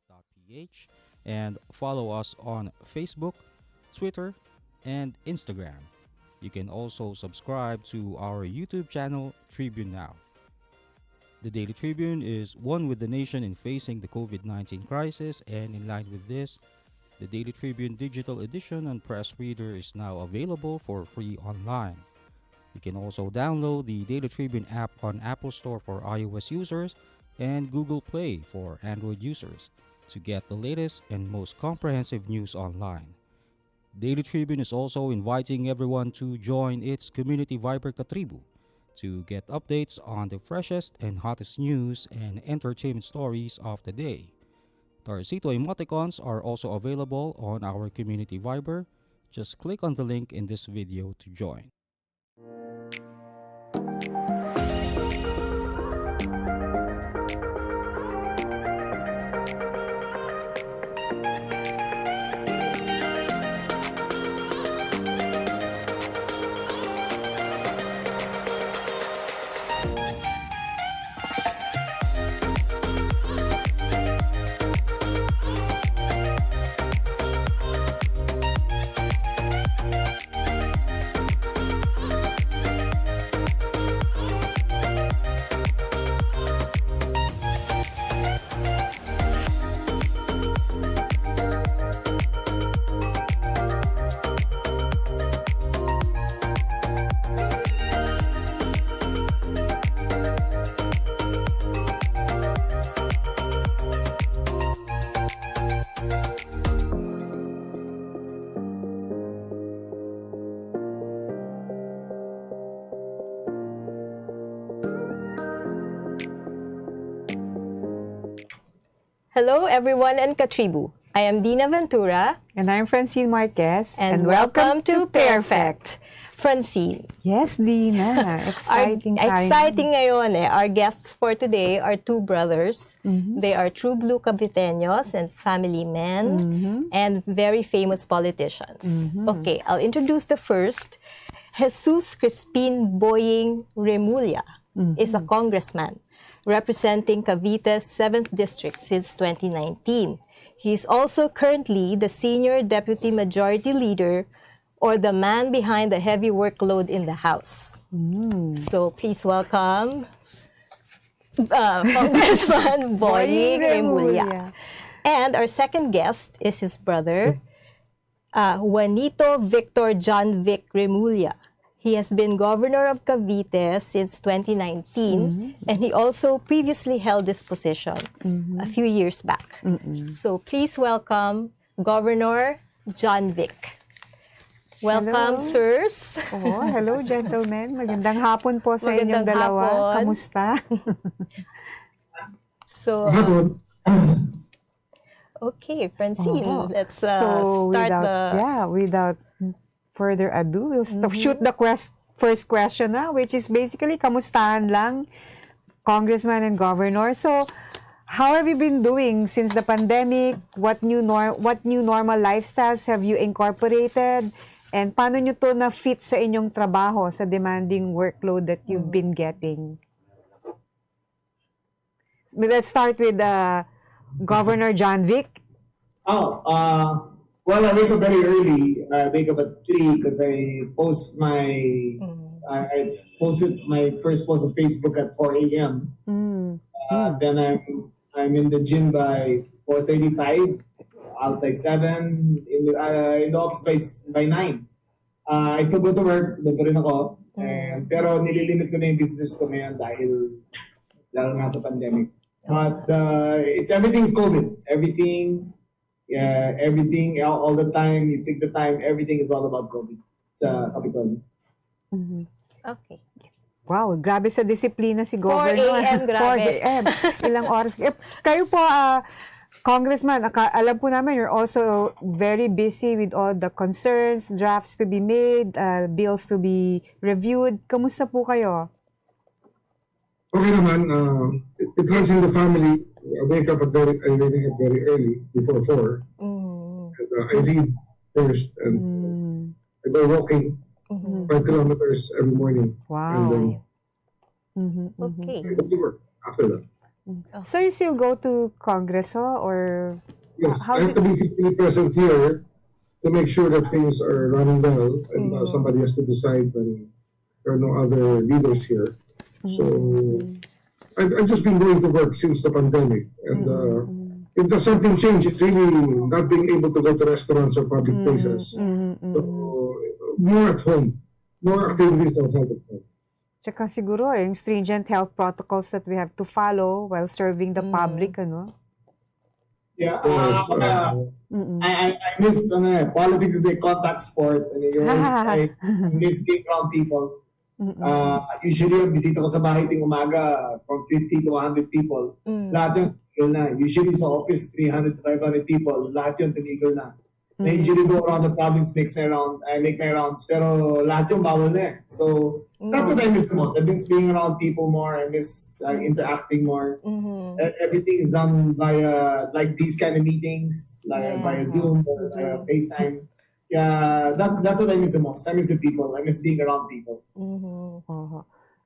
PairFect.ph and follow us on Facebook, Twitter, and Instagram. You can also subscribe to our YouTube channel, Tribune Now. The Daily Tribune is one with the nation in facing the COVID 19 crisis, and in line with this, the Daily Tribune digital edition and press reader is now available for free online. You can also download the Daily Tribune app on Apple Store for iOS users and Google Play for Android users to get the latest and most comprehensive news online. Daily Tribune is also inviting everyone to join its Community Viber Katribu to get updates on the freshest and hottest news and entertainment stories of the day. Tarcito emoticons are also available on our Community Viber. Just click on the link in this video to join. Hello everyone and Katribu. I am Dina Ventura. And I'm Francine Marquez. And welcome to PairFect. Francine. Yes, Dina. Exciting time. Exciting ngayon eh. Our guests for today are two brothers. They are true blue Caviteños and family men and very famous politicians. Okay, I'll introduce the first. Jesus Crispin Boying Remulla is a congressman representing Cavite's 7th District since 2019. He is also currently the Senior Deputy Majority Leader, or the man behind the heavy workload in the House. So please welcome Congressman Boying Remulla. And our second guest is his brother, Juanito Victor Jonvic Remulla. He has been governor of Cavite since 2019, and he also previously held this position a few years back. So please welcome Governor Jonvic. Welcome, sirs. Oh, hello, gentlemen. Magandang hapon po sa inyong Magandang dalawa. hapon. Kamusta? So, okay, Francine, let's without further ado, we'll shoot the first question now, which is basically, kamustahan lang, Congressman and Governor. So, how have you been doing since the pandemic? What new normal lifestyles have you incorporated? And paano nyo to na-fit sa inyong trabaho, sa demanding workload that you've been getting? Let's start with Governor Jonvic. Well, I wake up very early. I wake up at 3 because I post I posted my first post on Facebook at 4 a.m. Then I'm in the gym by 4:35, out by 7, in the office by 9. I still go to work, doon pa rin ako. Pero nililimit ko na yung business ko ngayon dahil lalo na sa pandemic. But everything's COVID. Everything, all the time, you take the time, everything is all about COVID sa Kapitolyo. okay. Wow, grabe sa disiplina si 4 Governor. a.m., grabe. 4 a.m. Ilang oras. Kayo po, Congressman, alam po namin you're also very busy with all the concerns, drafts to be made, bills to be reviewed. Kamusta po kayo? Okay naman, it runs in the family. I wake up very early, before 4. And I read first and I go walking 5 kilometers every morning. Wow. And then Okay. I go to work after that. So you still go to Congress, or Yes, how I have to be physically present here to make sure that things are running well, and somebody has to decide when there are no other leaders here. So I've just been going to work since the pandemic, and if there's something change, it's really not being able to go to restaurants or public places. So more at home, more activities at home. Tsaka siguro, yung stringent health protocols that we have to follow while serving the public, ano? Yeah, Yes, I miss politics is a contact sport. And I miss being around people. Usually, yung bisita ko sa bahay ting umaga from 50 to 100 people. Lahat yun tumigil na. Usually sa office, 300 to 500 people. Lahat yun tumigil na. I usually go around the province, I make my rounds. Pero lahat yung bawal na eh. So, that's what I miss the most. I miss being around people more. I miss interacting more. Everything is done via like these kind of meetings, like via Zoom or FaceTime. Yeah, that's what I miss the most. I miss the people. I miss being around people.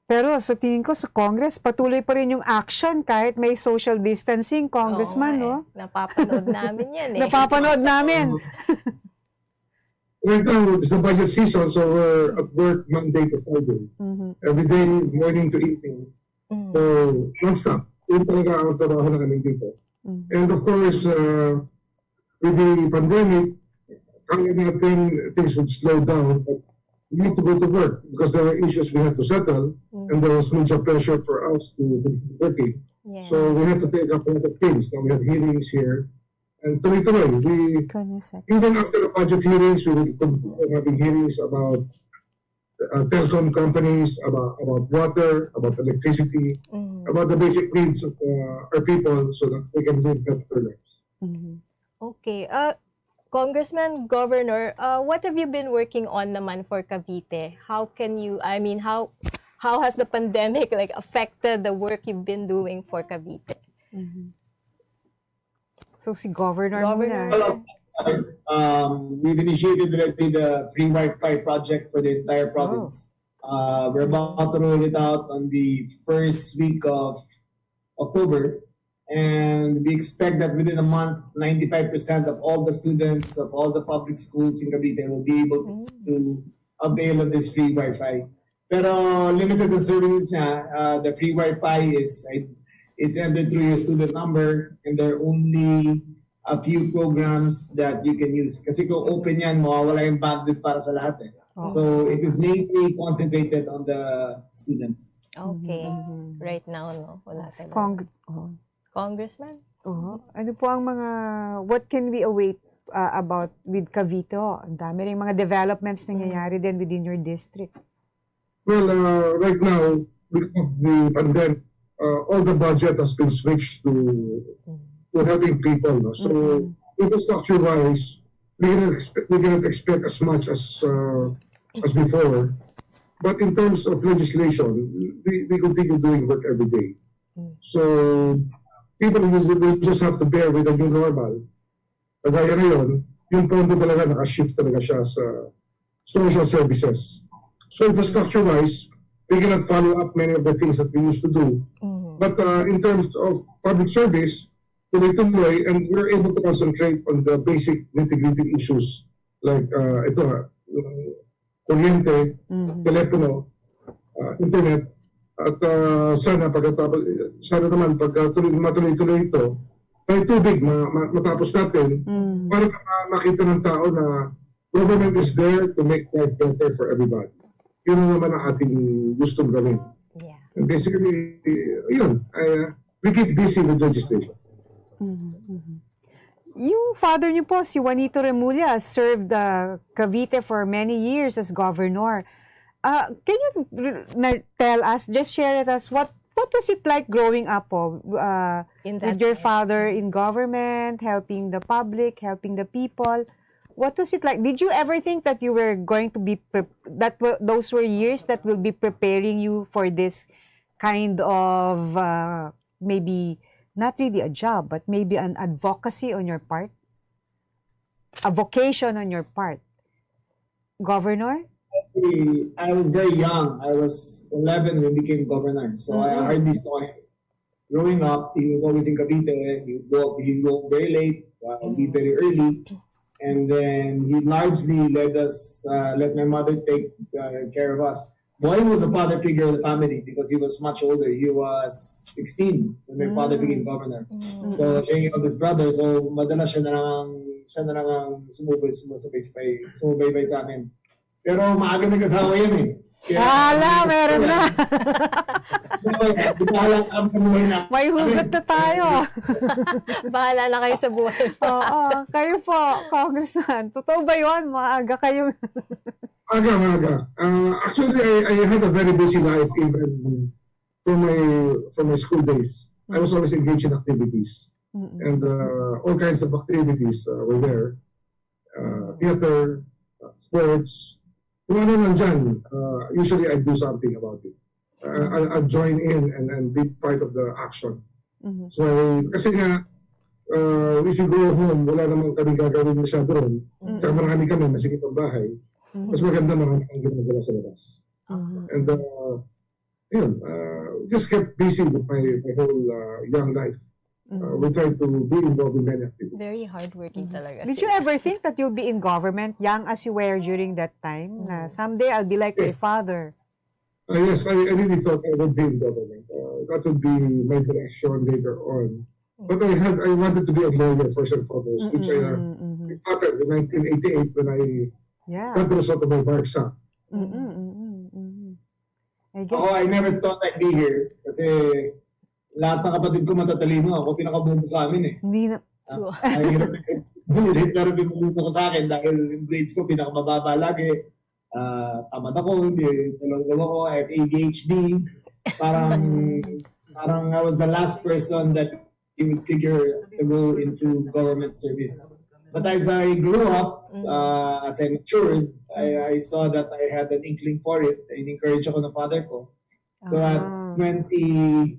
Pero sa tingin ko sa Congress, patuloy pa rin yung action kahit may social distancing, Congressman, no? Napapanood namin yan eh. Napapanood namin. Right now, it's the budget season, so we're at work Monday to Friday. Every day, morning to evening. So, non-stop. Yun talaga ang trabaho na kami dito. And of course, with the pandemic, kaya natin things would slow down, but we need to go to work because there are issues we have to settle, and there was major pressure for us to be working. Yeah. So we have to take up a lot of things. Now we have hearings here, and tuloy-tuloy, even after the budget hearings, we will continue having hearings about telecom companies, about water, about electricity, about the basic needs of our people so that they can live better lives. Okay. Congressman, Governor, what have you been working on naman for Cavite? How can you, how has the pandemic like affected the work you've been doing for Cavite? So si Governor muna. We've initiated already the free Wi-Fi project for the entire province. We're about to roll it out on the first week of October. And we expect that within a month, 95% of all the students of all the public schools in Cavite will be able to avail of this free Wi-Fi. Pero limited the services niya. The free Wi-Fi is entered through your student number, and there are only a few programs that you can use. Kasi kung open yan, mawawala yung bandwidth para sa lahat eh. So it is mainly concentrated on the students. Okay. Right now, no? Wala talaga. Congressman? Ano po ang mga, what can we await about with Cavite? Ang dami rin mga developments nangyayari din within your district. Well, right now, because of the pandemic, all the budget has been switched to helping people. No? So, infrastructure-wise, we cannot expect as much as before. But in terms of legislation, we continue doing work every day. So, people will just have to bear with the new normal. Kagaya ngayon, yung pondo talaga naka-shift talaga siya sa social services. So infrastructure-wise, we cannot follow up many of the things that we used to do. But in terms of public service, tuloy-tuloy, and we're able to concentrate on the basic nitty-gritty issues like kuryente, telepono, internet, at sana naman pag matuloy-tuloy ito, may tubig matapos natin para makita ng tao na government is there to make life better for everybody. Yun naman ang ating gustong gawin. Yeah. And basically, yun, we keep busy with legislation. Yung father niyo po, si Juanito Remulla, served Cavite for many years as governor. Can you tell us, just share with us, what was it like growing up with your father in government, helping the public, helping the people? What was it like? Did you ever think that you were going to be, those were years that will be preparing you for this kind of, maybe, not really a job, but maybe an advocacy on your part? A vocation on your part? Governor? I was very young. I was 11 when I became governor. So I hardly saw him growing up, he was always in Cavite. He'd go very late, leave very early. And then he largely let my mother take care of us. Boying was the father figure of the family because he was much older. He was 16 when my father became governor. So, siya yung eldest brother. So, madalas siya na lang ang sumubaybay sa amin. Pero maaga nag-asawa yan eh. Hala, meron na. May hugot na tayo. Bahala na kayo sa buhay. Oo, kayo po, Congressman. Totoo ba yun? Maaga kayo. Aga. Actually, I had a very busy life even from my school days. I was always engaged in activities. And all kinds of activities were there. Theater, sports, kung ano nandyan, usually I do something about it. I'll join in and be part of the action. So, kasi nga, if you go home, wala namang kami gagawin masyado ron. Saka marami kami, masikip ang bahay. Mas maganda marami ang ginagawa sa labas. And, just kept busy with my whole young life. We try to be involved in many activities. Very hardworking talaga. Did you ever think that you'll be in government, young as you were during that time? Na someday I'll be like my father. Yes, I really thought I would be in government. That would be my direction later on. But I wanted to be a lawyer first and foremost, which it happened in 1988 when I got the result of my bar exam. I never thought I'd be here kasi lahat ng kapatid ko matatalino. Ako pinakabubo sa amin eh. Hindi na. Hirap na rin bumuto ko sa akin dahil yung grades ko pinakamababa lagi. Tamad ako, hindi talaga ako, I have ADHD. Parang I was the last person that you would figure to go into government service. But as I grew up, as I matured, I saw that I had an inkling for it. In-encourage ako ng father ko. So at 27,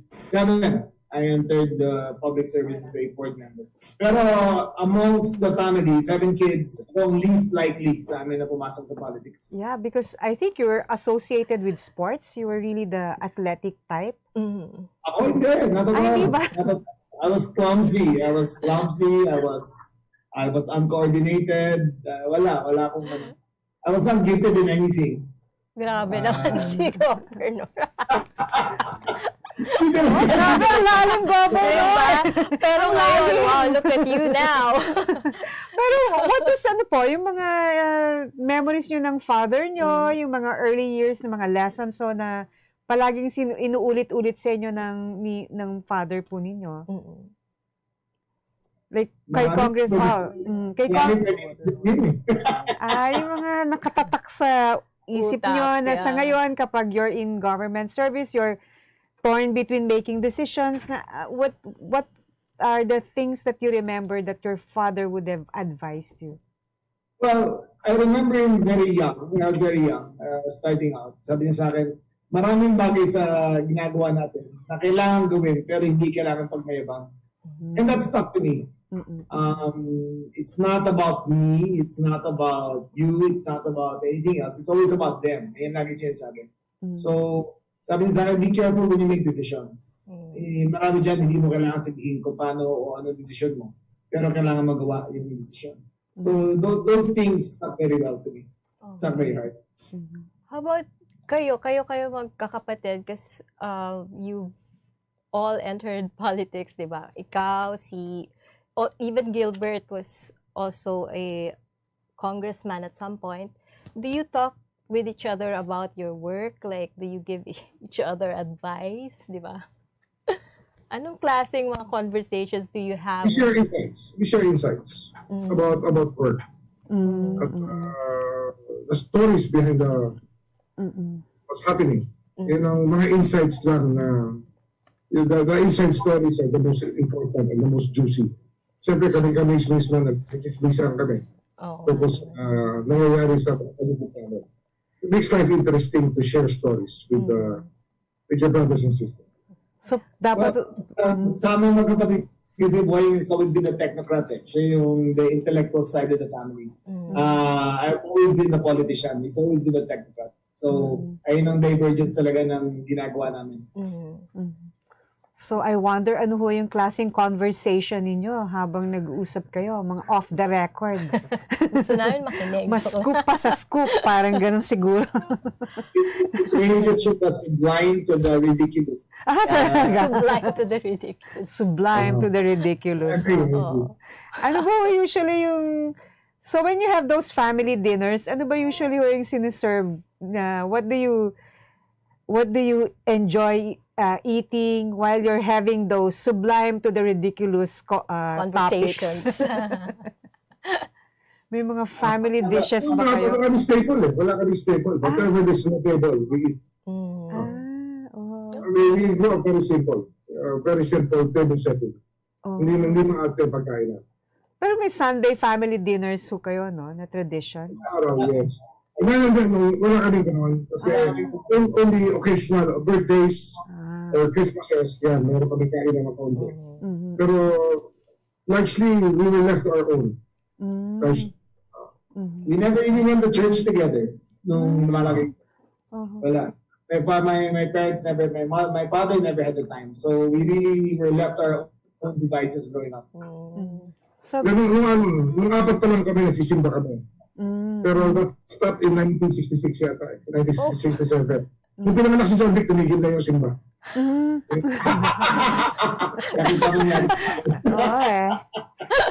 I entered the public service as a board member. Pero amongst the family, 7 kids, ako ang least likely sa amin na pumasok sa politics. Yeah, because I think you were associated with sports. You were really the athletic type. Ako hindi. Not at all. I was clumsy. I was uncoordinated. Wala akong I was not gifted in anything. Grabe naman si Governor. Grabe, ang lalim governor. Pero ngayon, wow, look at you now. Pero what is yung mga memories nyo ng father nyo, yung mga early years ng mga lessons na palaging inuulit-ulit sa inyo ng father po ninyo? Like, kay Congress Hall. Yung mga nakatatak sa isip nyo na sa ngayon, kapag you're in government service, you're torn between making decisions. What are the things that you remember that your father would have advised you? Well, I remember him very young, when I was very young, starting out. Sabi niya sa akin, maraming bagay sa ginagawa natin na kailangan gawin pero hindi kailangan pagmayabang. And that stuck to me. It's not about me, it's not about you, it's not about anything else. It's always about them. Ayan lagi sinasabi. So, sabi niya sa akin, be careful when you make decisions. Marami dyan, hindi mo kailangan sabihin kung paano o ano decision mo. Pero kailangan magawa yung decision. So, those things stuck very well to me. Stuck very hard. How about kayo magkakapatid? Because you've all entered politics, di ba? Ikaw, even Gilbert was also a congressman at some point. Do you talk with each other about your work? Like, do you give each other advice? Di ba? Anong klaseng mga conversations do you have? We share insights about work. At, the stories behind what's happening. Yun ang mga insights lang na the inside stories are the most important and the most juicy. Siyempre kami mismo nag-chismisan kami. Tapos nangyayari sa palibot namin. It makes life interesting to share stories with your brothers and sisters. So, dapat... sa aming magkapatid, kasi Boying has always been a technocrat. Siya yung the intellectual side of the family. I've always been a politician. He's always been a technocrat. So, ayun ang divergence talaga ng ginagawa namin. So I wonder ano ho yung klaseng conversation ninyo habang nag-uusap kayo, mga off the record. Gusto namin makinig. Mas scoop pa sa scoop, parang ganun siguro. Ranges from the sublime to the ridiculous. Talaga. Sublime to the ridiculous. Sublime to the ridiculous. Oo. Ano ba usually yung... So when you have those family dinners, ano ba usually yung siniserve? What do you enjoy eating while you're having those sublime to the ridiculous Conversations. topics? May mga family dishes ba kayo? Wala kami staple eh. Wala kami staple. Whatever is on the table, we eat. We grow up very simple. Very simple table setting. Hindi mga ate pagkain na. Pero may Sunday family dinners ho kayo, no? Na tradition. Araw, yes. Wala kami gano'n. Kasi only occasional birthdays or Christmases, yan, meron kami kain na konti. Pero largely, we were left to our own. We never even went to church together nung malaki. Wala. My parents never, my father never had the time. So we really were left our own devices growing up. So, Nung apat pa lang kami, nagsisimba kami. Pero that stopped in 1966 yata, 1967. Nung pinanganak si Jonvic, tumigil na yung simba. Nakita mo yan. oo eh.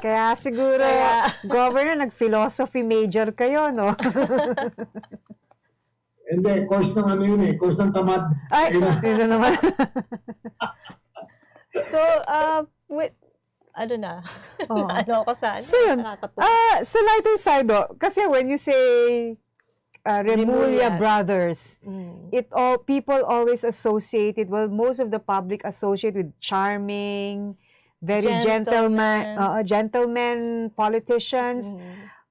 Kaya siguro, governor, nag-philosophy major kayo, no? Hindi, course ng ano yun eh, course ng tamad. Ay, yun na naman. So, with, ano na? Ano ako sa ano? So yun, sa lighter side, kasi when you say Remulla Remulla. brothers, people always associate it, well, most of the public associate with charming, very gentlemen politicians.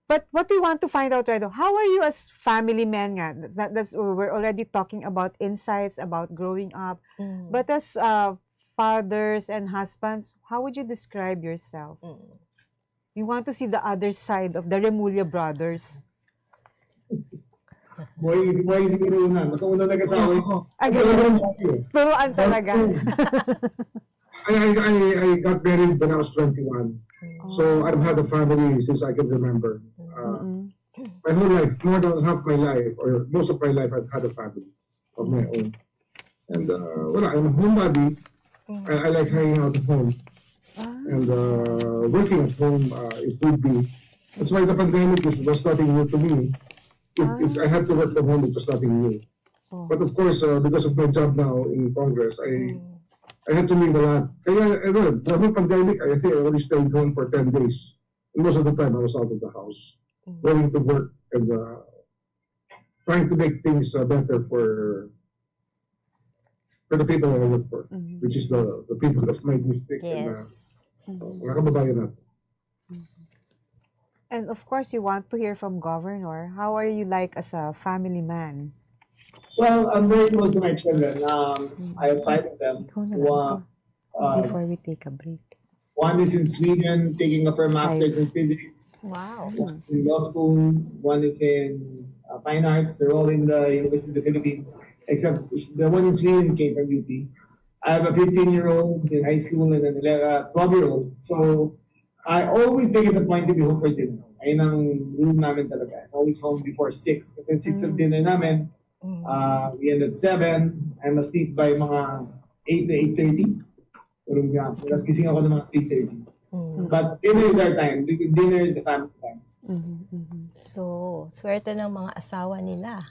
But what we want to find out right now, how are you as family men nga? We're already talking about insights, about growing up. But as fathers and husbands, how would you describe yourself? You want to see the other side of the Remulla brothers. Boy siguro una. Mas una nag-asawa ko. Turuan talaga. I got married when I was 21. So I've had a family since I can remember. My whole life, more than half my life, or most of my life, I've had a family of my own. And I'm a homebody. I like hanging out at home. And working at home, it would be. That's why the pandemic was nothing new to me. If I had to work from home, it was nothing new. But of course, because of my job now in Congress, I had to leave a lot. Kaya, during pandemic, I think I only stayed home for 10 days. And most of the time, I was out of the house, going to work and trying to make things better for the people I work for, which is the people of my district and mga kababayan natin. And of course, you want to hear from Governor. How are you like as a family man? Well, I'm very close to my children. I have 5 of them. Before we take a break. One is in Sweden, taking up her master's in physics. Wow. In law school. One is in fine arts. They're all in the University of the Philippines, except the one in Sweden came from UP. I have a 15-year-old in high school and a 12-year-old. So I always make it a point to be home for dinner. Ayun ang rule namin talaga. I'm always home before 6. Kasi 6 ang dinner namin. We end at 7. I must eat by mga 8 to 8:30. Tapos gising ako ng mga 3:30. But dinner is our time. Dinner is the family time. So, swerte ng mga asawa nila.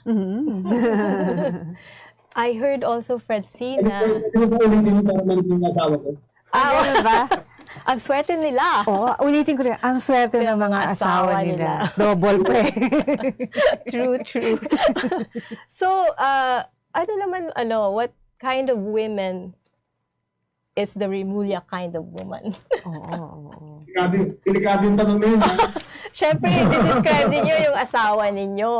I heard also, Francina. Ano ba ulitin mo para yung asawa ko? Ano ba? Ang swerte nila. Ulitin ko rin. Ang swerte ng mga asawa nila. Double pa eh. True. So, ano naman, what kind of women is the Remulla kind of woman? Oo. Delikado yung tanong na yun. Siyempre, i-describe ninyo yung asawa ninyo.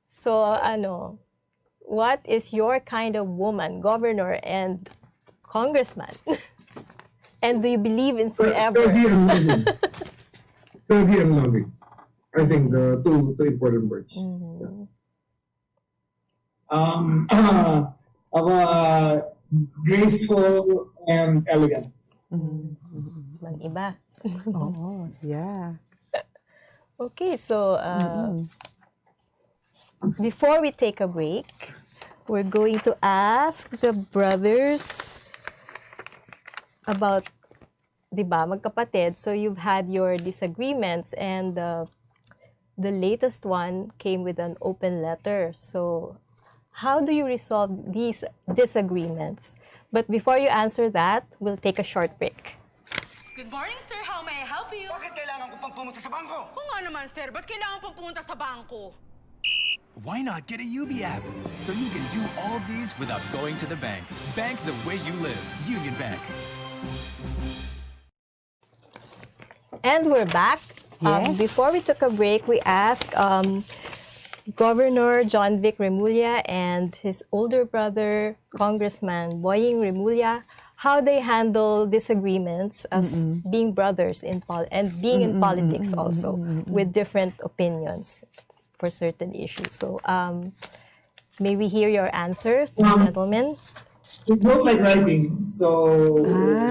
So, what is your kind of woman, governor and congressman? And do you believe in forever? Steady and loving. Steady and loving. I think the two important words. graceful and elegant. Mag-iba. Oh, yeah. Okay, so before we take a break, we're going to ask the brothers about, di ba, magkapatid. So you've had your disagreements, and the latest one came with an open letter. So how do you resolve these disagreements? But before you answer that, we'll take a short break. Good morning, sir. How may I help you? Bakit kailangan ko pang pumunta sa bangko? Kung nga naman, sir, ba't kailangan pang pumunta sa bangko? Why not get a UB app so you can do all these without going to the bank? Bank the way you live. Union Bank. And we're back. Yes. Before we took a break, we asked Governor Jonvic Remulla and his older brother, Congressman Boying Remulla, how they handle disagreements as being brothers in being in politics also, with different opinions for certain issues. So may we hear your answers, gentlemen? We both like writing, so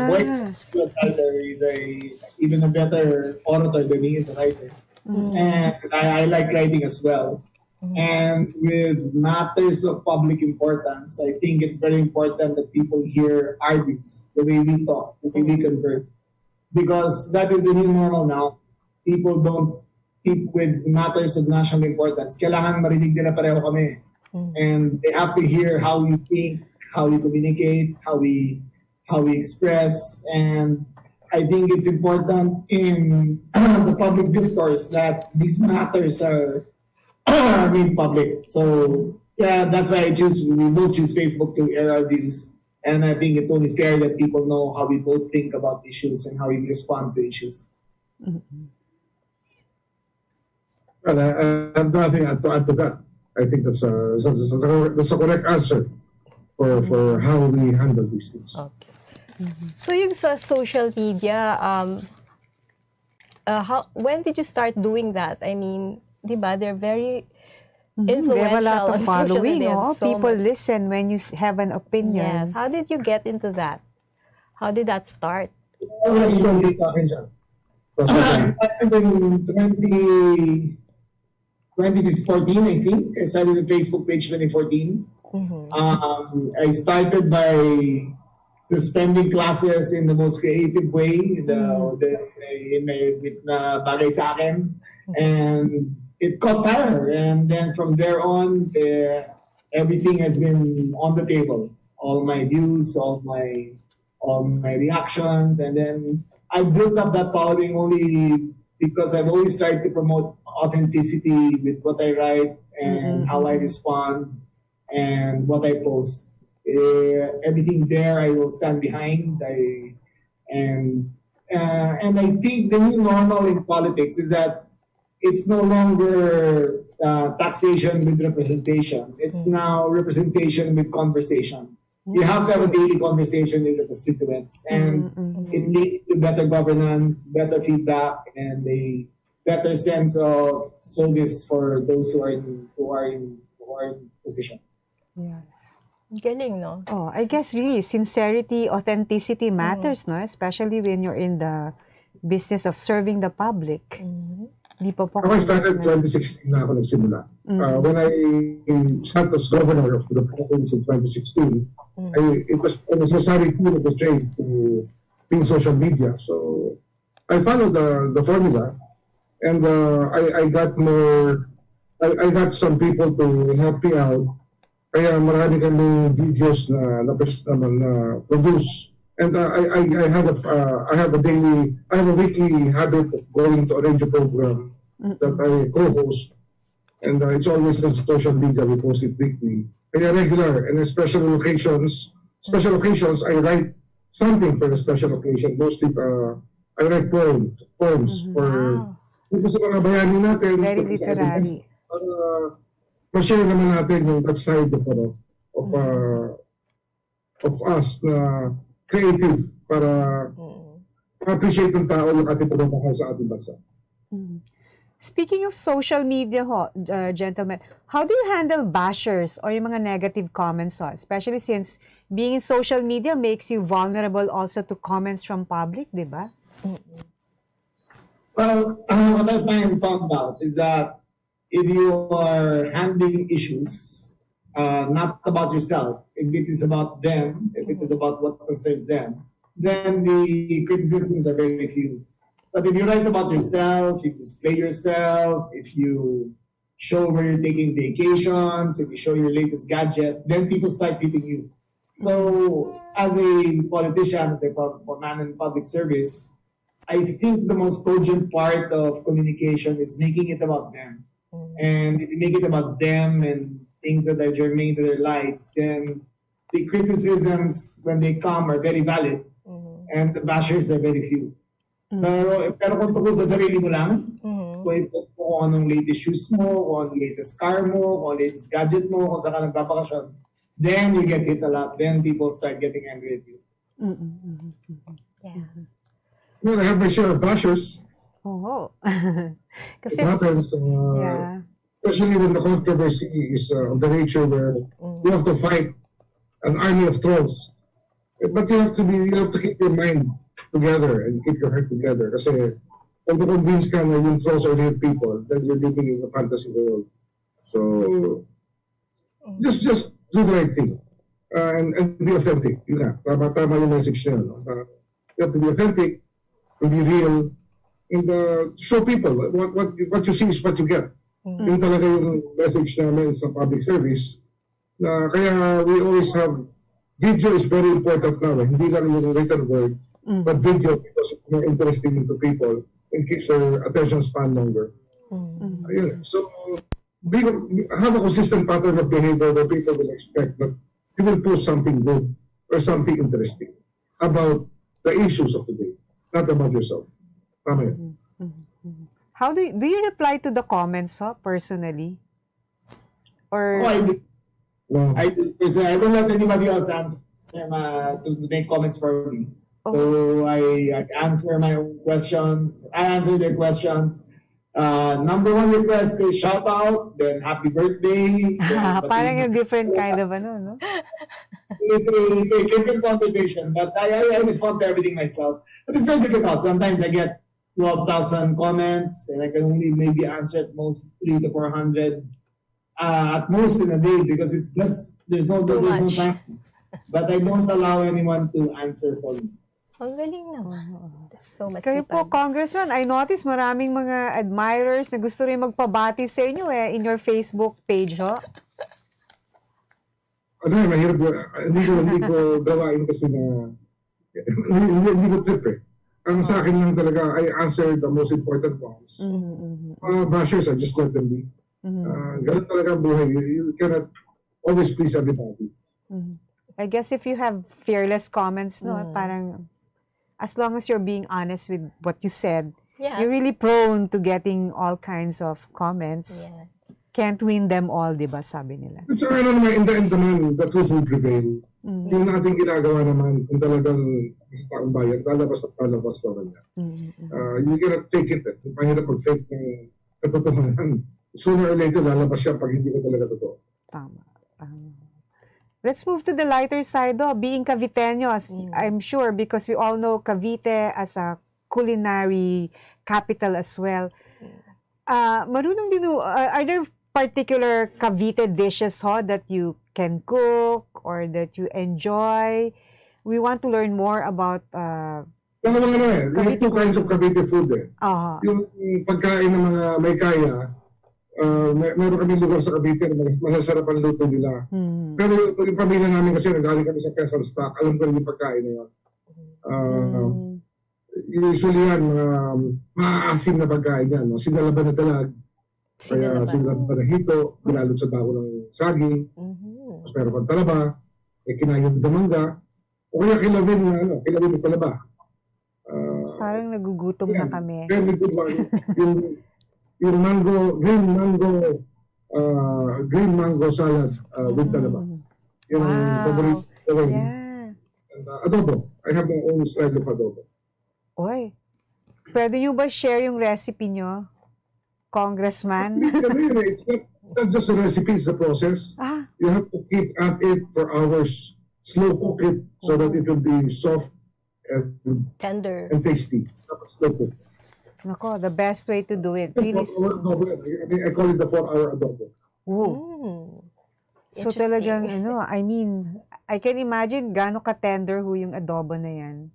Boying is a writer. He's even a better orator than he is a writer. And I like writing as well. And with matters of public importance, I think it's very important that people hear our views, the way we talk, the way we converse. Because that is the new normal now. People don't speak with matters of national importance. Kailangan marinig nila pareho kami. And they have to hear how we think, how we communicate, how we express. And I think it's important in the public discourse that these matters are made public. So yeah, that's why we both choose Facebook to air our views. And I think it's only fair that people know how we both think about issues and how we respond to issues. Well, I have nothing to add to that. I think that's a correct answer for how we handle these things. Okay. So yung sa social media, when did you start doing that? I mean, di ba, they're very influential. They have a lot on of social following. media. Oh? So People much. listen when you have an opinion. Yes. How did you get into that? How did that start? I started in 2014, I think. I started a Facebook page 2014. I started by suspending classes in the most creative way, with na bagay sa akin. And it caught fire. And then from there on, everything has been on the table. All my views, all my reactions. And then I built up that following only because I've always tried to promote authenticity with what I write and how I respond and what I post. Everything there I will stand behind. And I think the new normal in politics is that it's no longer taxation with representation. It's now representation with conversation. You have to have a daily conversation with the constituents, and it leads to better governance, better feedback, and a better sense of service for those who are in position. Yeah. Galing, no? Oh, I guess really sincerity, authenticity matters, no? Especially when you're in the business of serving the public. Di pa po I started 2016 na ako nagsimula. When I started as governor of the province in 2016, it was a necessary tool of the trade to be in social media. So I followed the formula, and I got some people to help me out. Kaya marami kami videos na produce. And I have a weekly habit of going to a radio program that I co-host, and it's always on social media. We post it weekly. Kaya regular, and special occasions, I write something for the special occasion. Mostly, I write poems for sa mga bayani natin. Very literary. Ma-share naman natin yung that side of us na creative para appreciate ng tao yung ating pagmamahal sa ating bansa. Speaking of social media, gentlemen, how do you handle bashers or yung mga negative comments, especially since being in social media makes you vulnerable also to comments from public, di ba? Well, what I found out is that if you are handling issues, not about yourself, if it is about them, if it is about what concerns them, then the criticisms are very few. But if you write about yourself, you display yourself, if you show where you're taking vacations, if you show your latest gadget, then people start hitting you. So, as a politician, as a man in public service, I think the most cogent part of communication is making it about them. And if you make it about them and things that are germane to their lives, then the criticisms, when they come, are very valid. And the bashers are very few. Pero kung tungkol sa sarili mo lang, kung i-post mo kung anong latest shoes mo, kung anong latest car mo, kung anong latest gadget mo, kung saan ka nagpapakasyon, then you get hit a lot. Then people start getting angry at you. Yeah. Well, I have my share of bashers. Oo. It happens, especially when the controversy is of the nature where you have to fight an army of trolls. But you have to keep your mind together and keep your heart together. Kasi kung na-convince ka na yung trolls are real people, then you're living in a fantasy world. So, just do the right thing. And be authentic. Yun na. Tama yung message niya. No? You have to be authentic, to be real, and show people what you see is what you get. Yun talaga yung message namin sa public service. Na kaya we always have, video is very important now. Hindi lang yung written word, but video because it's more interesting to people and keeps their attention span longer. Ayun. So, have a consistent pattern of behavior where people will expect that you will post something good or something interesting about the issues of today, not about yourself. Tama yun. How do you reply to the comments, personally? Or I do. No. I don't let anybody else answer to make comments for me. So I answer my own questions. I answer their questions. Number one request is shout out, then happy birthday. parang a different kind of no? It's a different conversation, but I respond to everything myself. But it's very difficult. Sometimes I get 12,000 comments, and I can only maybe answer at most 300 to 400 at most in a day because it's just there's no time. But I don't allow anyone to answer for me. Ang galing naman. That's so much. Kayo po, Congressman, I notice maraming mga admirers na gusto rin magpabati sa inyo in your Facebook page, Mahirap. Hindi ko gawain kasi na hindi ko trip eh. Ang sa akin lang talaga, I answer the most important ones. Bashers, I just let them be. Ganun talaga ang buhay. You cannot always please everybody. I guess if you have fearless comments, parang as long as you're being honest with what you said, you're really prone to getting all kinds of comments. Yeah. Can't win them all, di ba, sabi nila. At saka naman, in the end naman, the truth will prevail. Yung ating ginagawa naman, kung talagang sa taong bayan, lalabas at lalabas naman yan. You cannot fake it. Mahirap mag-fake ng katotohanan. Sooner or later, lalabas siya pag hindi ko talaga totoo. Tama. Let's move to the lighter side, being Caviteños. I'm sure because we all know Cavite as a culinary capital as well. Marunong din, are there particular Cavite dishes that you can cook or that you enjoy? We want to learn more about We have two kinds of Cavite food eh. Yung pagkain ng mga may kaya, meron kami lugar sa Cavite na masasarap ang luto nila. Pero yung pamilya namin kasi nagaling kami sa Quezon Stock, alam ko rin yung pagkain na yun. Usually yan, maaasim na pagkain yan. No? Sinalaban na talag, kaya sinalaban na hito, binalot sa dako ng saging, tapos meron pang talaba, kinayod ng mangga, o kaya kilawin na talaba. Parang nagugutom na kami. Very good one. Yung green mango salad with talaba. Yung favorite ko. Yeah. And adobo. I have my own style of adobo. Oy, pwede nyo ba share yung recipe nyo? Congressman? It's not just a recipe, it's a process. You have to keep at it for hours. Slow cook it so that it will be soft and Tender. and tasty. Slow cook. Nako, the best way to do it. Really. I call it the 4-hour adobo. Ooh. So Interesting. talagang, I mean, I can imagine gaano ka-tender yung adobo na yan.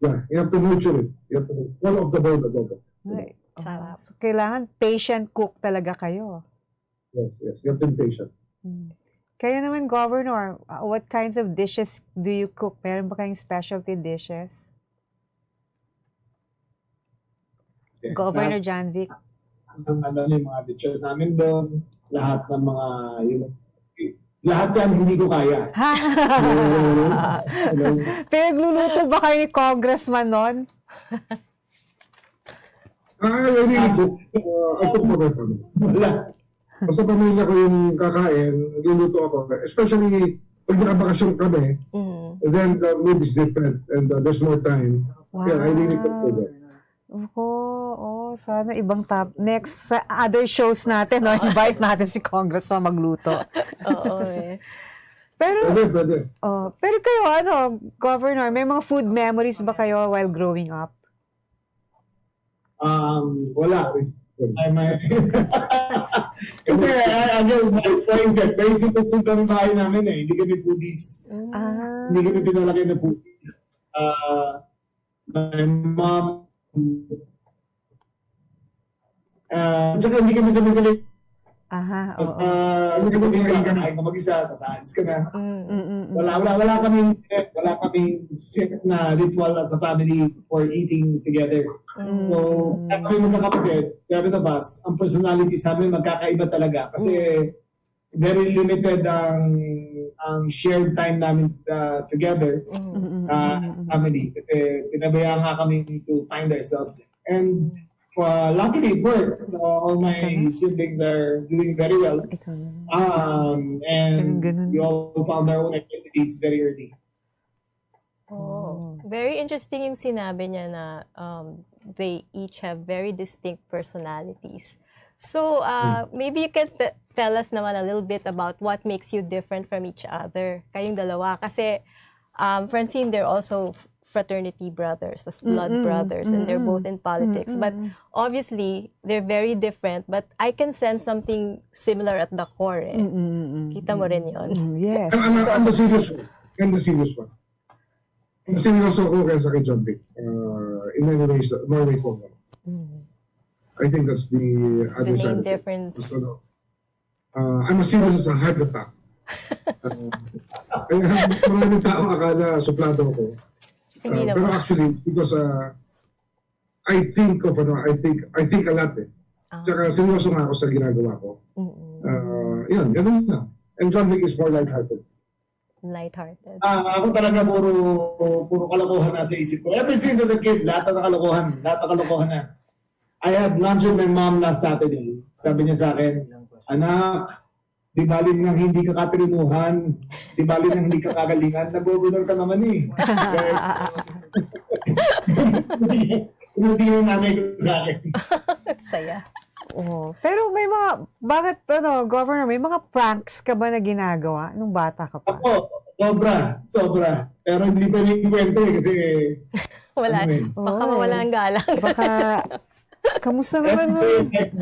Yeah, you have to nurture it. You have to all of the boiled adobo. Ay, Sarap. so kailangan patient cook talaga kayo. Yes. You have to be patient. Kayo naman, Governor, what kinds of dishes do you cook? Meron ba kayong specialty dishes? Governor Jonvic. Yung mga lechon namin doon, lahat ng mga, lahat yan hindi ko kaya. Pinagluluto ba kayo ni Congressman nun? I really cook. I cook for my family. Wala. Basta pamilya ko yung kakain, nagluluto ako. Especially pag nakabakasyon kami, then the mood is different and there's more time. Yeah, I really cook for them. Sana ibang next sa other shows natin, invite natin si Congressman magluto. Oo eh. Pero, Pwede. pero kayo, Governor, may mga food memories ba kayo while growing up? Wala. Kasi I guess my point said, very simple food ang bahay namin eh. Hindi kami foodies. Hindi kami pinalaki na foodies. My mom, tsaka hindi kami sabay-sabay. Basta, hindi kami pinakain ka mag-isa, tapos aalis ka na. Wala kaming set na ritual as a family for eating together. So, kami magkakapatid, sabi na bas, ang personality sa amin magkakaiba talaga. Kasi very limited ang shared time namin together as a family. Kasi pinabayaan nga kami to find ourselves. And luckily it worked. All my siblings are doing very well. And we all found our own activities very early. Very interesting yung sinabi niya na they each have very distinct personalities. So, maybe you can tell us naman a little bit about what makes you different from each other, kayong dalawa. Kasi, Francine, they're also fraternity brothers, as blood brothers, and they're both in politics. But obviously, they're very different. But I can sense something similar at the core. Eh. Kita mo rin yun. Yes. I'm the serious one. Mas seryoso ako kaysa kay Jonvic. In many ways, more way forward. I think that's the other The side. main difference. I'm as serious as a heart attack. Maraming tao akala suplado ako. Pero actually, because I think a lot eh. Tsaka seryoso nga ako sa ginagawa ko. Yun, ganun na. And Jonvic is more lighthearted. Lighthearted. Ako talaga puro kalokohan na sa isip ko. Ever since as a kid, lahat ng kalokohan na. I had lunch with my mom last Saturday. Sabi niya sa akin, anak, di bali nang hindi ka katirinuhan, di bali nang hindi ka kagalingan, nag-governor ka naman eh. Inuti yung nanay ko sa akin. Saya. Pero may Governor, may mga pranks ka ba na ginagawa nung bata ka pa? Ako, sobra. Pero hindi pa rin kwento eh, kasi... Wala. Baka mawala ang galang. Baka... Kamusta naman mo?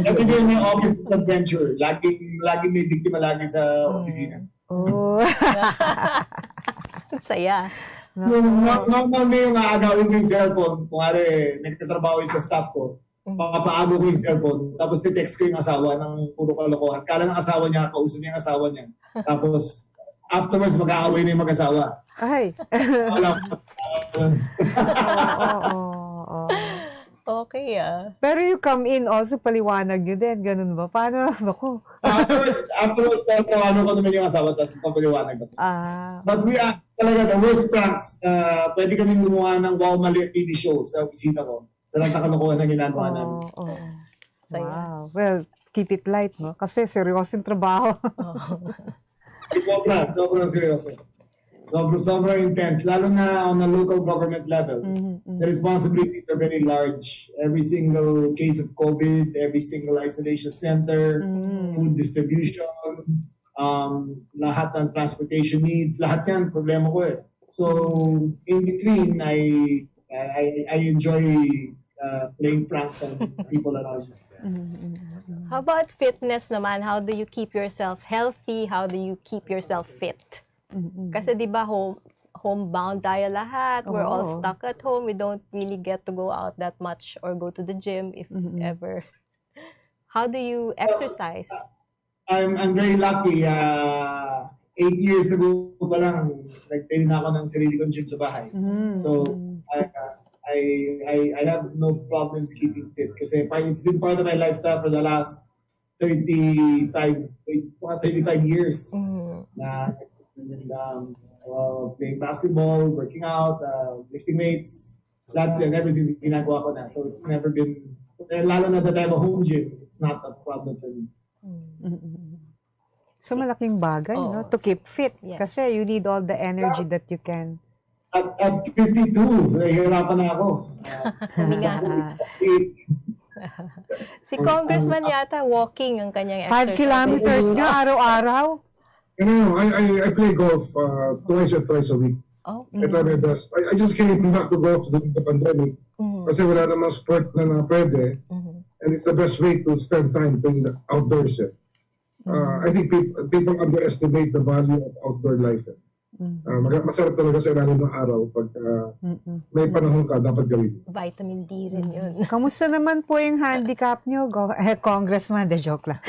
Every day may office adventure. Laging may biktima sa opisina. Saya. Normal na yung aagawin ko yung cellphone. Kung nagtatrabaho sa staff ko, papaago ko yung cellphone. Tapos text ko yung asawa ng puro kalokohan. Kala ng asawa niya, kausap niya yung asawa niya. Tapos afterwards, mag-aaway na yung mag-asawa. Ay. Okay, Pero you come in also paliwanag nyo din, ganun ba? Paano? Ako. Afterwards, ano ko naman yung asawa, tapos papaliwanag ko. But we are talaga the worst pranks. Pwede kaming gumawa ng Wow Mali TV show sa opisina ko. Sa lang kalokohan na ginagawa namin. Wow. Well, keep it light, no? Kasi seryoso yung trabaho. Sobrang seryoso. Sobrang intense, lalo na on a local government level. The responsibilities are very large. Every single case of COVID, every single isolation center, food distribution, lahat ng transportation needs, lahat yan, problema ko eh. So, in between, I enjoy playing pranks on people around me. How about fitness naman? How do you keep yourself healthy? How do you keep yourself fit? Kasi di ba homebound tayo lahat. We're all stuck at home. We don't really get to go out that much or go to the gym if ever. How do you exercise? I'm very lucky. 8 years ago pa lang, nagtayo na ako ng sarili kong gym sa bahay. So, I have no problems keeping fit kasi it's been part of my lifestyle for the last 35 years. Playing basketball, working out, lifting weights, lahat yan, ever since ginagawa ko na. So it's never been, lalo na that I have a home gym, it's not a problem for me. So malaking bagay, no? To keep fit. Yes. Kasi you need all the energy that you can. At 52, nahihirapan na ako. Huminga. Si Congressman yata, walking ang kanyang 5 exercise. kilometers nga araw-araw. I play golf twice or thrice a week. Oh. I try my best. I just came back to golf during the pandemic kasi wala namang sport na pwede. And it's the best way to spend time doing the outdoors. I think people underestimate the value of outdoor life. Masarap talaga sa ilalim ng araw pag may panahon ka, dapat gawin. Vitamin D rin yun. Kamusta naman po yung handicap nyo? Congressman, the joke lang.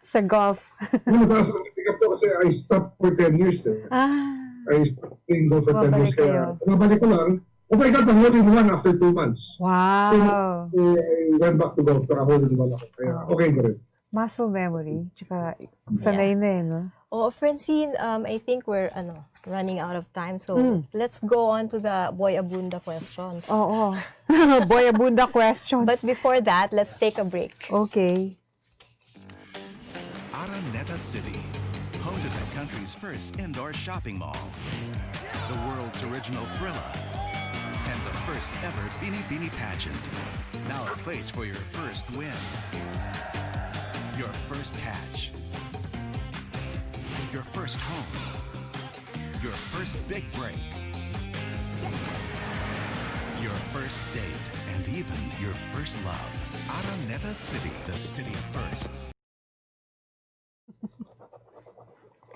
Sa golf. Mataas ang handicap ko kasi I stopped for 10 years. I stopped playing golf for 10 years. Kaya nabalik ko lang. But I got a hole-in-one after 2 months. Wow. So, I went back to golf para hole-in-one ako. Kaya okay ko rin. Muscle memory. Tsaka sanay na eh, no? Oh, Francine, I think we're running out of time. So let's go on to the Boy Abunda questions. Oo. Boy Abunda questions. But before that, let's take a break. Okay. Araneta City, home to the country's first indoor shopping mall, the world's original Thrilla, and the first ever Bini Bini pageant. Now a place for your first win, your first catch, your first home, your first big break, your first date, and even your first love. Araneta City, the city of firsts.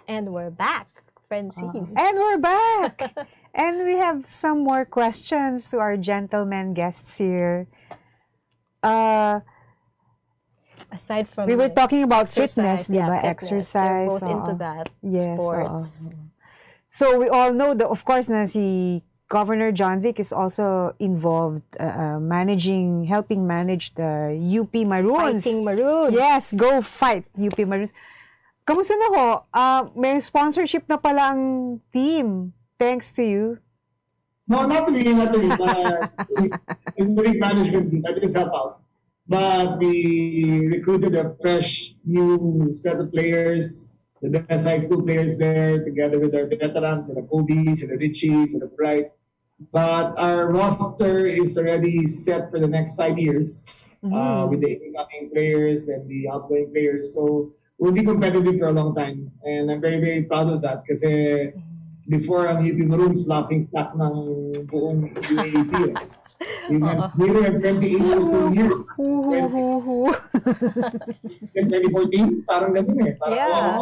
And we're back, Francine. And we're back! And we have some more questions to our gentlemen guests here. Aside from We were talking about fitness, exercise, di ba? fitness. Exercise. They're both into that. Yes, Sports. So we all know that, of course, na si Governor Jonvic is also involved helping manage the UP Maroons. Fighting Maroons. Yes, go fight UP Maroons. Kamusta na ho? May sponsorship na pala ang team. Thanks to you. No, not really. In the management team, I just help out. But we recruited a fresh new set of players, the best high school players there, together with our veterans, and the Kobe's, and the Richies, and the Bright. But our roster is already set for the next 5 years with the incoming players and the outgoing players. So we'll be competitive for a long time. And I'm very, very proud of that kasi before ang UP Maroons, laughing stock ng buong UAAP. We were 28 for 2 years. 2014, parang ganun eh. Parang, Yeah.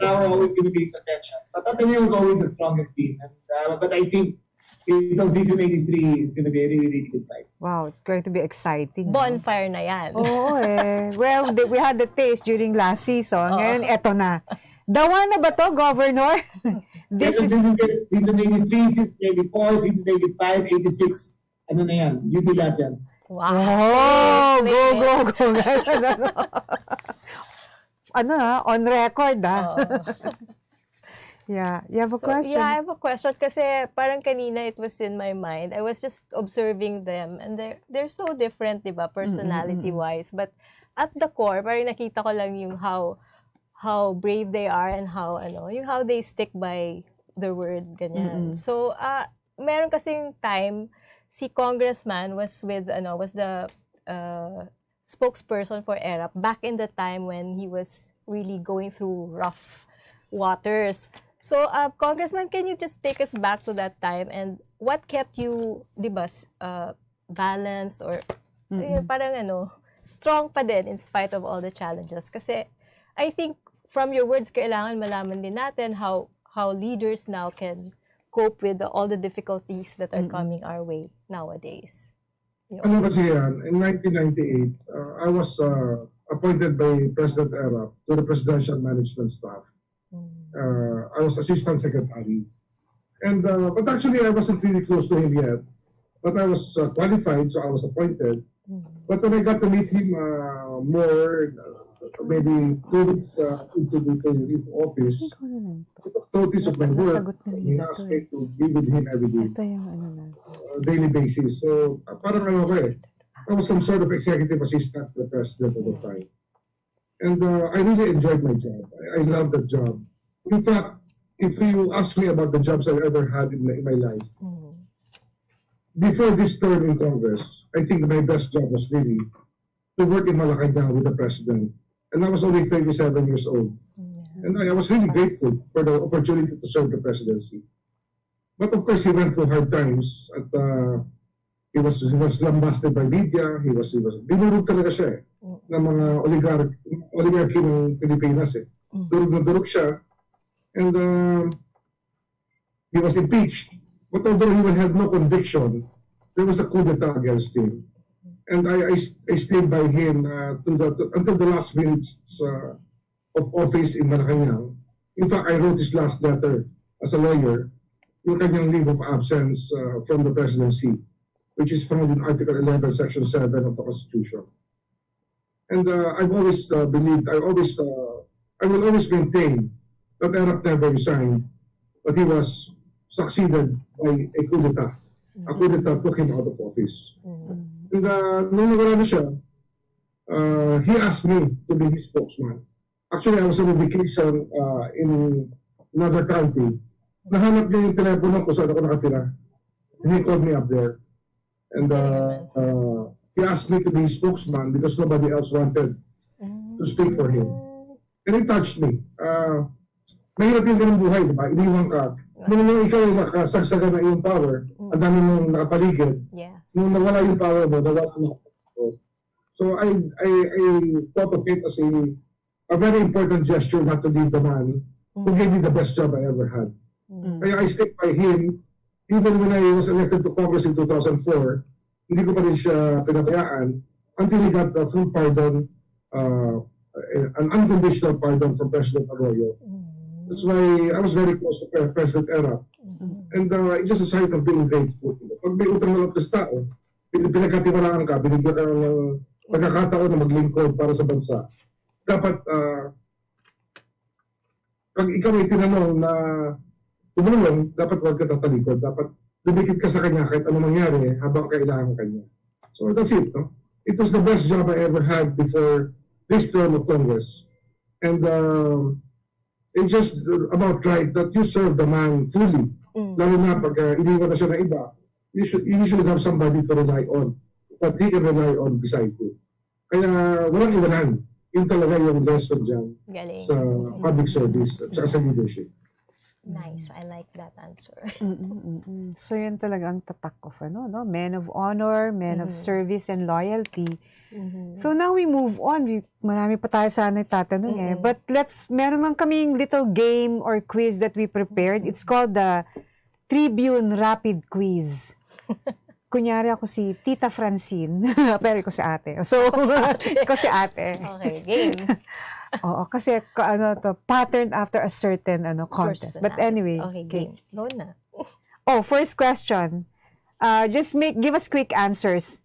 now we're always going to be in contention. But Ateneo is always the strongest team. And, but I think itong season 83 is going to be a really, really good fight. Wow, it's going to be exciting. Bonfire na yan. Oo eh. Well, we had the taste during last season. Ngayon, eto na. Dawa na ba to, Governor? This is season 83, season 84, season 85, 86. Ano na yan? UP lahat yan. Wow. Oh, go. On record Yeah, you have a question? Yeah, I have a question kasi parang kanina it was in my mind. I was just observing them and they're so different, 'di ba, personality-wise. But at the core, parang nakita ko lang yung how brave they are and how yung how they stick by their word ganyan. So meron kasing time si Congressman was the spokesperson for ERAP back in the time when he was really going through rough waters. So Congressman, can you just take us back to that time and what kept you, 'di ba, balanced or parang strong pa din in spite of all the challenges? Kasi I think from your words, kailangan malaman din natin how leaders now can cope with all the difficulties that are coming our way nowadays. Ano kasi yan, in 1998, I was appointed by President Erap to the Presidential Management Staff. I was Assistant Secretary. And, but actually I wasn't really close to him yet. But I was qualified, so I was appointed. But when I got to meet him more, maybe 2 weeks into the office, I took notice of my work. He asked me to be with him every day, daily basis. So parang I was some sort of executive assistant to the president at the time. And I really enjoyed my job. I loved that job. In fact, if you ask me about the jobs I ever had in my life, before this term in Congress, I think my best job was really to work in Malacanang with the president. And I was only 37 years old. And I was really grateful for the opportunity to serve the presidency. But of course, he went through hard times. At he was lambasted by media. Dinurog talaga siya ng mga oligarchy ng Pilipinas Durog na durog siya. And he was impeached. But although he had no conviction, there was a coup d'etat against him. And I stayed by him until the last minutes of office in Malacanang. In fact, I wrote his last letter as a lawyer, yung kanyang leave of absence from the presidency, which is found in Article 11, Section 7 of the Constitution. And I've always believed, I will always maintain that Erap never resigned, but he was succeeded by a coup d'etat. A coup d'etat took him out of office. And nung nawala na siya, he asked me to be his spokesman. Actually, I was on a vacation in another county. Nahanap niya yung telepono ko saan ako nakatira. And he called me up there. And he asked me to be his spokesman because nobody else wanted to speak for him. And it touched me. Mahirap yung ganung buhay, diba? Iniwan ka. Nung ikaw ay nakasagsagan na iyong power, ang dami mong nakapaligid. Yes. Nung nawala yung power mo, nawala mo. So I thought of it as a very important gesture not to leave the man who gave me the best job I ever had. Kaya I stayed by him, even when I was elected to Congress in 2004, hindi ko pa rin siya pinabayaan until he got a full pardon, an unconditional pardon from President Arroyo. That's why I was very close to President Erap. And it's just a sign of being grateful. Pag may utang na loob sa tao, pinagkatiwalaan ka, binigyan ka ng pagkakataon na maglingkod para sa bansa. Dapat, pag ikaw ay tinanong na tumulong, dapat huwag ka tatalikod. Dapat dumikit ka sa kanya kahit ano mangyari habang kailangan kanya. So that's it. No? It was the best job I ever had before this term of Congress. And it's just about right that you serve the man fully. Lalo na pag iniwan na siya na iba, you should have somebody to rely on. That he can rely on beside you. Kaya walang iwanan. Yun talaga yung lesson dyan sa public service at sa leadership. Nice. I like that answer. So yun talaga ang tatak of men of honor, men of service and loyalty. So now we move on. Marami pa tayo sana itatanong But meron lang kaming little game or quiz that we prepared. It's called the Tribune Rapid Quiz. Kunyari ako si Tita Francine, pero ko si ate. So, ko si ate. Okay, game. Oo, kasi patterned after a certain contest. But anyway. Okay, game. Go na. First question. Just give us quick answers.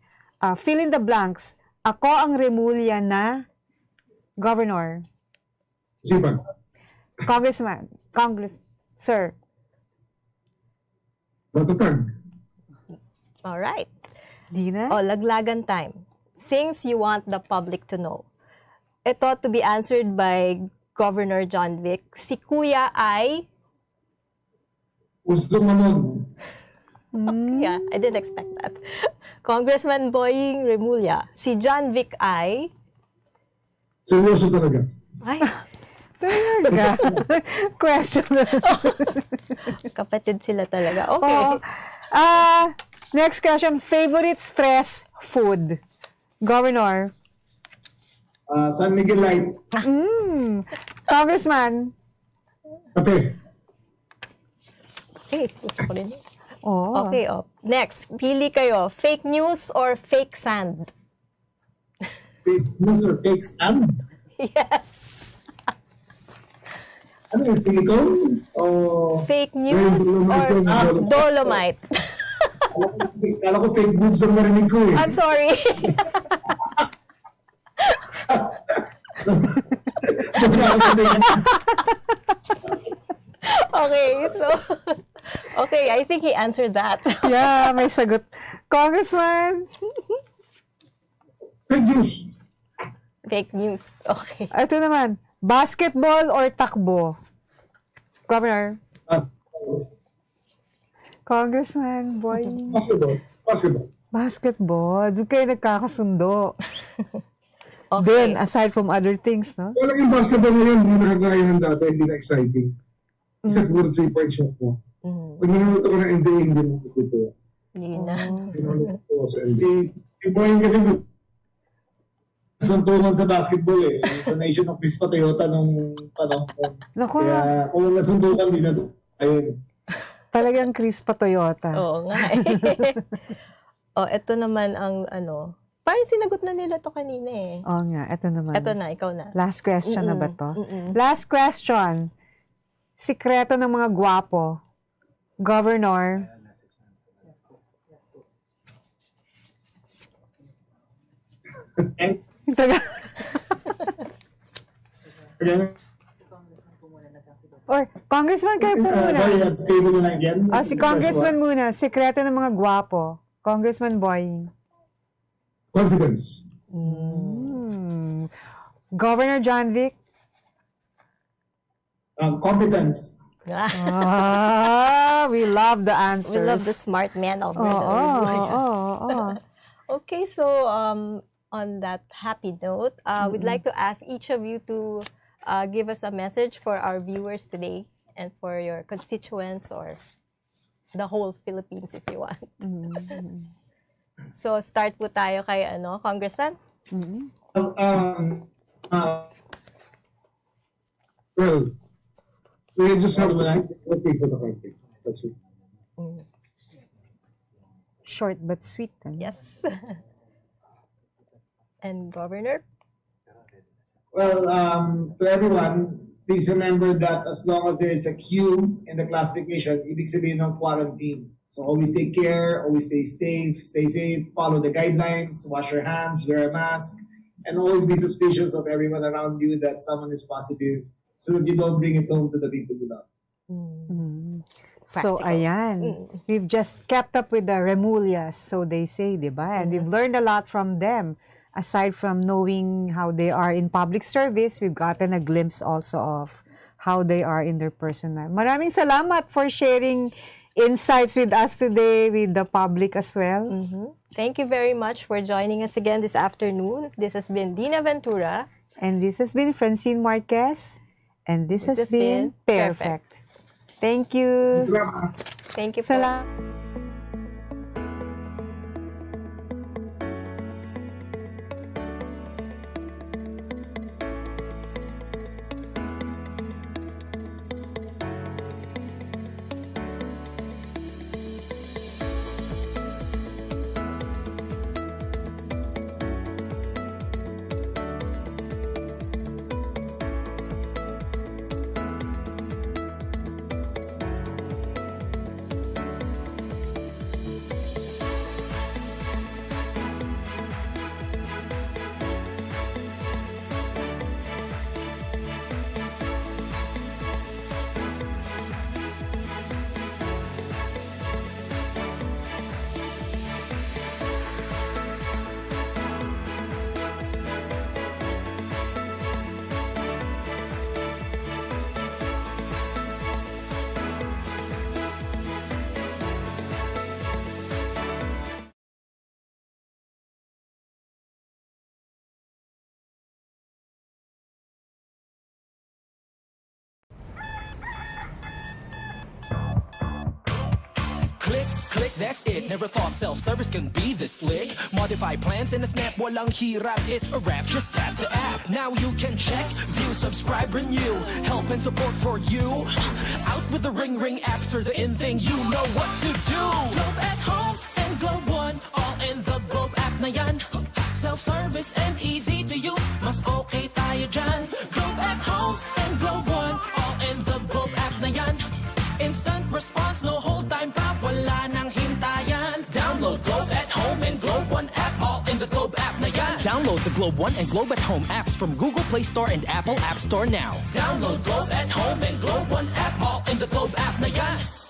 Fill in the blanks. Ako ang Remulla na governor. Sipag. Congressman. Sir. Matatag. All right. Dina? Laglagan time. Things you want the public to know. Ito to be answered by Governor Jonvic. Si Kuya ay... Gusto mo nun. Yeah, I didn't expect that. Congressman Boying Remulla. Si Jonvic ay... Seryoso talaga. Ay, Talaga. Question. kapatid sila talaga. Okay. Oh. Next question. Favorite stress food? Governor. San Miguel Light. Congressman. Kape. Okay, gusto ko rin. Oh. Okay, next. Pili kayo. Fake news or fake sand? Fake news or fake stand? Yes. Ano yung silicone? O... Fake news or dolomite? Kala ko fake boobs ang marinig ko eh. I'm sorry. Okay, so... Okay, I think he answered that. Yeah, may sagot. Congressman. Fake news. Fake news. Okay. Ito naman. Basketball or takbo? Governor. Congressman, boy. Basketball. Basketball. Basketball. Doon kayo nagkakasundo. Okay. Then, aside from other things, no? Wala yung basketball ngayon, hindi nakagaya ng dati, hindi na exciting. Isa puro 3-point shot mo. Pag nanonood ako ng NBA, hindi mo matutuwa. Hindi na. Hindi mo matutuwa sa NBA. Yung boy kasi suntukan sa basketball eh. Sa Nation of Crispa Toyota nung panahon ko. Naku, Kaya kung nasundukan, di na to. Ayun. talagang Crispa Toyota. Oo nga eh. Ito naman ang ano. Parang sinagot na nila to kanina eh. Oo nga, ito naman. Ito na, ikaw na. Last question na ba to? Mm-mm. Last question. Sikreto ng mga gwapo. Governor. Again, Or, Congressman kayo po muna. sorry, stay mo na again. Si Congressman muna. Sikreto ng mga gwapo. Congressman Boying. Confidence. Governor Jonvic. Competence. We love the answers. We love the smart man of the Okay, so on that happy note, we'd like to ask each of you to give us a message for our viewers today and for your constituents or the whole Philippines if you want. So start po tayo kay Congressman? Well, we just have to okay for the country. That's it. Short but sweet. Yes. And Governor? Well, to everyone, please remember that as long as there is a queue in the classification, ibig sabihin ng quarantine. So always take care, always stay safe, follow the guidelines, wash your hands, wear a mask, and always be suspicious of everyone around you that someone is positive so that you don't bring it home to the people you love. So, Practical. ayan. We've just kept up with the Remullas, so they say, di ba? And we've learned a lot from them. Aside from knowing how they are in public service, we've gotten a glimpse also of how they are in their personal. Maraming salamat for sharing insights with us today, with the public as well. Thank you very much for joining us again this afternoon. This has been Dina Ventura. And this has been Francine Marquez. And this has been PairFect. Thank you. Thank you po. Salamat. it, that's it. Never thought self-service can be this slick. Modify plans in a snap, walang hirap. It's a wrap, just tap the app. Now you can check, view, subscribe, renew. Help and support for you. Out with the Ring apps are the in thing. You know what to do. Globe at home and Globe One, all in the Globe app na yan. Self-service and easy to use, mas okay tayo dyan. Globe at home and Globe One, all in the Globe app na yan. Instant response, no hold time pa, wala nang hintayan. Download Globe at Home and Globe One app, all in the Globe app na yan. Download the Globe One and Globe at Home apps from Google Play Store and Apple App Store now. Download Globe at Home and Globe One app, all in the Globe app na yan.